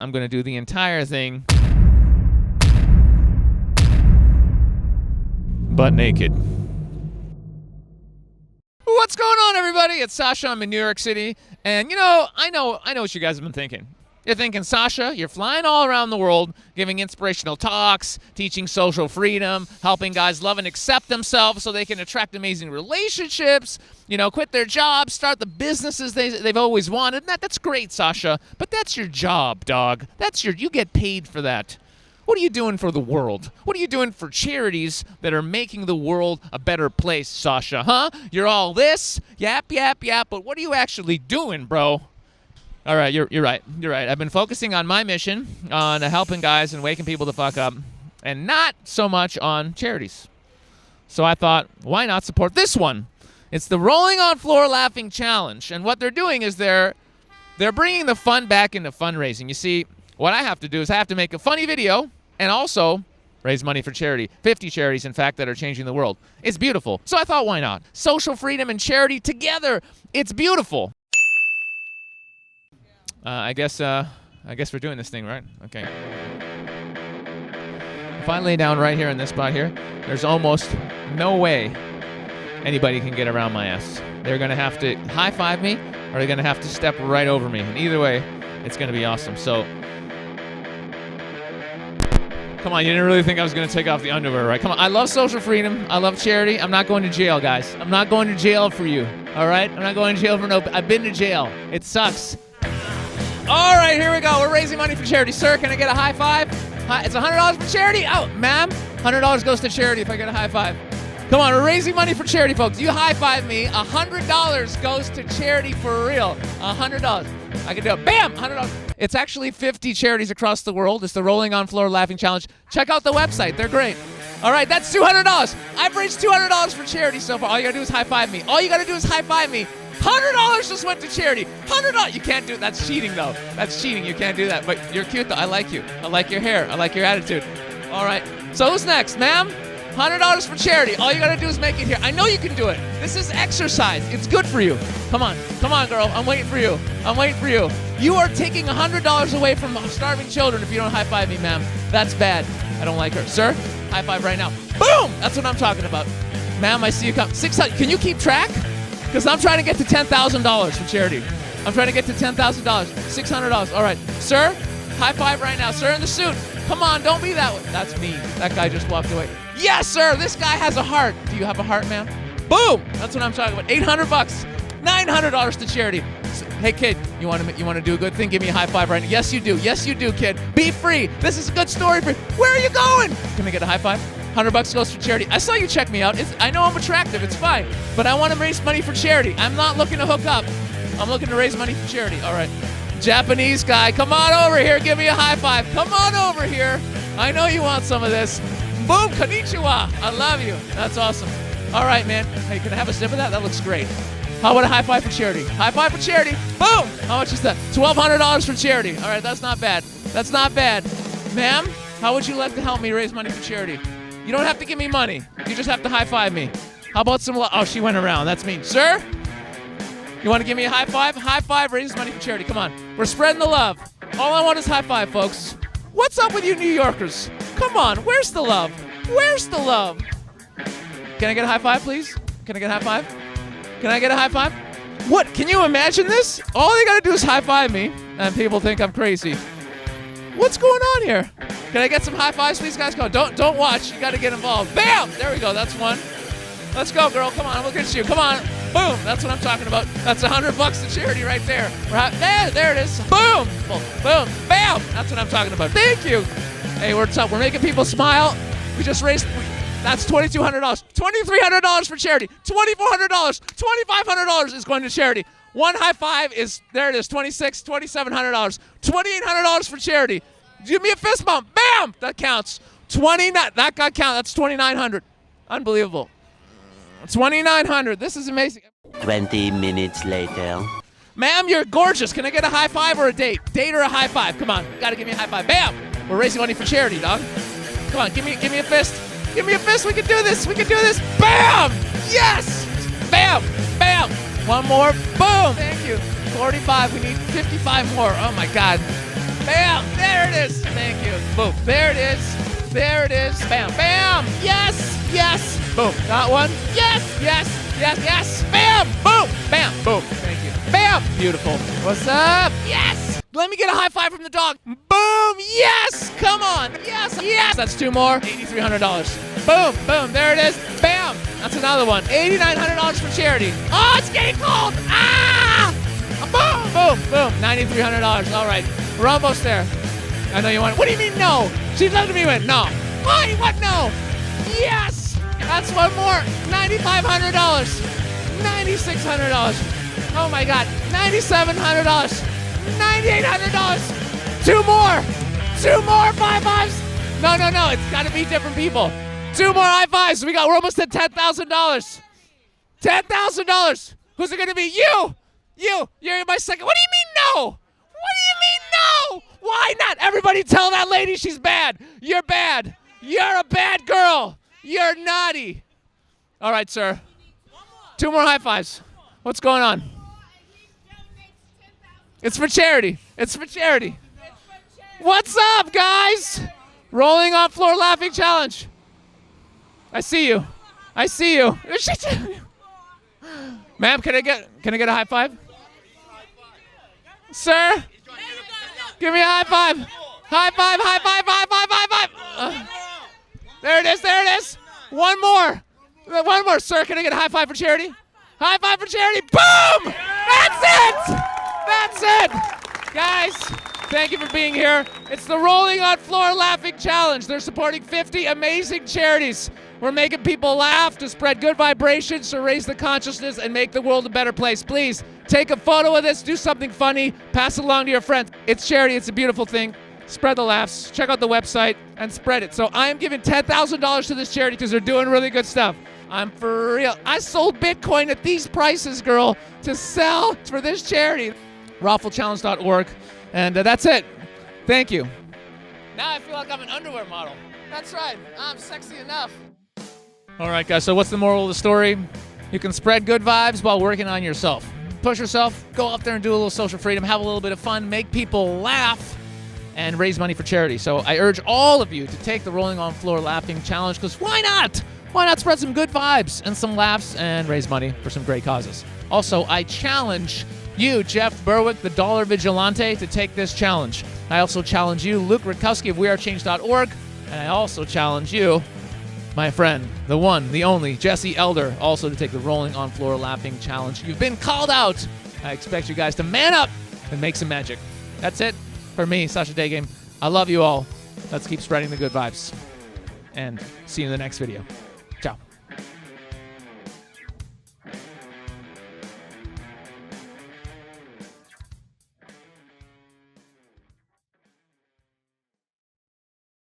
I'm going to do the entire thing butt naked. What's going on, everybody? It's Sasha. I'm in New York City. And, I know what you guys have been thinking. You're thinking, Sasha, you're flying all around the world, giving inspirational talks, teaching social freedom, helping guys love and accept themselves so they can attract amazing relationships, quit their jobs, start the businesses they've always wanted. That's great, Sasha, but that's your job, dog. You get paid for that. What are you doing for the world? What are you doing for charities that are making the world a better place, Sasha, huh? You're all this, yap, but what are you actually doing, bro? All right, you're right. I've been focusing on my mission, on helping guys and waking people the fuck up, and not so much on charities. So I thought, why not support this one? It's the Rolling on Floor Laughing Challenge, and what they're doing is they're bringing the fun back into fundraising. You see, what I have to do is I have to make a funny video and also raise money for charity. 50 charities, in fact, that are changing the world. It's beautiful. So I thought, why not? Social freedom and charity together. It's beautiful. I guess we're doing this thing, right? Okay. If I lay down right here in this spot here, there's almost no way anybody can get around my ass. They're going to have to high-five me, or they're going to have to step right over me. And either way, it's going to be awesome. So, come on, you didn't really think I was going to take off the underwear, right? Come on, I love social freedom. I love charity. I'm not going to jail, guys. I'm not going to jail for you, all right? I'm not going to jail for no... I've been to jail. It sucks. All right, here we go. We're raising money for charity. Sir, can I get a high five? It's $100 for charity? Oh, ma'am, $100 goes to charity if I get a high five. Come on, we're raising money for charity, folks. You high five me, $100 goes to charity for real. $100. I can do it. Bam, $100. It's actually 50 charities across the world. It's the Rolling on Floor Laughing Challenge. Check out the website. They're great. All right, that's $200. I've raised $200 for charity so far. All you got to do is high five me. All you got to do is high five me. $100 just went to charity. $100. You can't do it. That's cheating, though. That's cheating. You can't do that. But you're cute, though. I like you. I like your hair. I like your attitude. All right. So who's next, ma'am? $100 for charity. All you got to do is make it here. I know you can do it. This is exercise. It's good for you. Come on. Come on, girl. I'm waiting for you. I'm waiting for you. You are taking $100 away from starving children if you don't high-five me, ma'am. That's bad. I don't like her. Sir, high-five right now. Boom! That's what I'm talking about. Ma'am, I see you come. 600. Can you keep track? Because I'm trying to get to $10,000 for charity. I'm trying to get to $10,000. $600. All right. Sir, high five right now. Sir in the suit. Come on, don't be that way. That's me. That guy just walked away. Yes, sir. This guy has a heart. Do you have a heart, ma'am? Boom. That's what I'm talking about. $800. $900 to charity. Hey, kid, you want to do a good thing? Give me a high five right now. Yes, you do. Yes, you do, kid. Be free. This is a good story for you. Where are you going? Can I get a high five? $100 goes for charity. I saw you check me out. I know I'm attractive. It's fine. But I want to raise money for charity. I'm not looking to hook up. I'm looking to raise money for charity. All right. Japanese guy, come on over here. Give me a high five. Come on over here. I know you want some of this. Boom. Konnichiwa. I love you. That's awesome. All right, man. Hey, can I have a sip of that? That looks great. How about a high five for charity? High five for charity. Boom. How much is that? $1,200 for charity. All right. That's not bad. That's not bad. Ma'am, how would you like to help me raise money for charity? You don't have to give me money. You just have to high-five me. How about some love? Oh, she went around. That's mean. Sir, you want to give me a high five? High five raises money for charity. Come on. We're spreading the love. All I want is high five, folks. What's up with you New Yorkers? Come on. Where's the love? Where's the love? Can I get a high five, please? Can I get a high five? Can I get a high five? What? Can you imagine this? All they got to do is high-five me, and people think I'm crazy. What's going on here? Can I get some high fives, please, guys? Go. Don't watch. You got to get involved. Bam! There we go. That's one. Let's go, girl. Come on. Look at you. Come on. Boom. That's what I'm talking about. That's $100 to charity right there. There it is. Boom. Boom. Bam. That's what I'm talking about. Thank you. Hey, we're tough. We're making people smile. We just raised. That's $2,200. $2,300 for charity. $2,400. $2,500 is going to charity. One high five is, there it is, $2,700. $2,800 for charity. Give me a fist bump. Bam! That counts. That got count. That's $2,900. Unbelievable. $2,900. This is amazing. 20 minutes later. Ma'am, you're gorgeous. Can I get a high five or a date? Date or a high five? Come on. Gotta give me a high five. Bam! We're raising money for charity, dog. Come on, give me a fist. Give me a fist. We can do this. We can do this. Bam! Yes! Bam! Bam! One more. Boom! Thank you. 45. We need 55 more. Oh, my God. Bam! There it is! Thank you. Boom. There it is. There it is. Bam! Bam! Yes! Yes! Boom. Got one. Yes! Yes! Yes! Yes! Bam! Boom! Bam! Boom. Thank you. Bam! Beautiful. What's up? Yes! Let me get a high five from the dog. Boom! Yes! Come on! Yes! Yes! That's two more. $8,300. Boom! Boom! There it is. Bam! That's another one. $8,900 for charity. Oh, it's getting cold! Ah! Boom! Boom! Boom! $9,300. All right. We're almost there. I know you want it. What do you mean no? She looked at me and went, no. Why? What no? Yes! That's one more. $9,500. $9,600. Oh my God. $9,700. $9,800. Two more. Two more high fives. No. It's got to be different people. Two more high fives. We're almost at $10,000. $10,000. Who's it going to be? You. You're my second. What do you mean no? What do you mean no? Why not? Everybody tell that lady she's bad. You're bad. You're a bad girl. You're naughty. All right, sir. Two more high fives. What's going on? It's for charity. It's for charity. What's up, guys? Rolling on floor laughing challenge. I see you. I see you. Ma'am, can I get a high five? Sir? Give me a high five. High five, high five, high five, high five. There it is, there it is. One more. One more, sir. Can I get a high five for charity? High five for charity. Boom! That's it! Guys, thank you for being here. It's the Rolling on Floor Laughing Challenge. They're supporting 50 amazing charities. We're making people laugh to spread good vibrations, to raise the consciousness and make the world a better place. Please take a photo of this, do something funny, pass it along to your friends. It's charity, it's a beautiful thing. Spread the laughs, check out the website and spread it. So I am giving $10,000 to this charity because they're doing really good stuff. I'm for real. I sold Bitcoin at these prices, girl, to sell for this charity. ROFLchallenge.org. And that's it. Thank you. Now I feel like I'm an underwear model. That's right. I'm sexy enough. All right, guys. So what's the moral of the story? You can spread good vibes while working on yourself. Push yourself. Go out there and do a little social freedom. Have a little bit of fun. Make people laugh. And raise money for charity. So I urge all of you to take the Rolling on Floor Laughing Challenge, because why not? Why not spread some good vibes and some laughs and raise money for some great causes? Also, I challenge you, Jeff Berwick, the Dollar Vigilante, to take this challenge. I also challenge you, Luke Rutkowski of WeAreChange.org, and I also challenge you, my friend, the one, the only, Jesse Elder, also to take the Rolling on Floor Laughing Challenge. You've been called out. I expect you guys to man up and make some magic. That's it. For me, Sasha Daygame, I love you all. Let's keep spreading the good vibes. And see you in the next video. Ciao.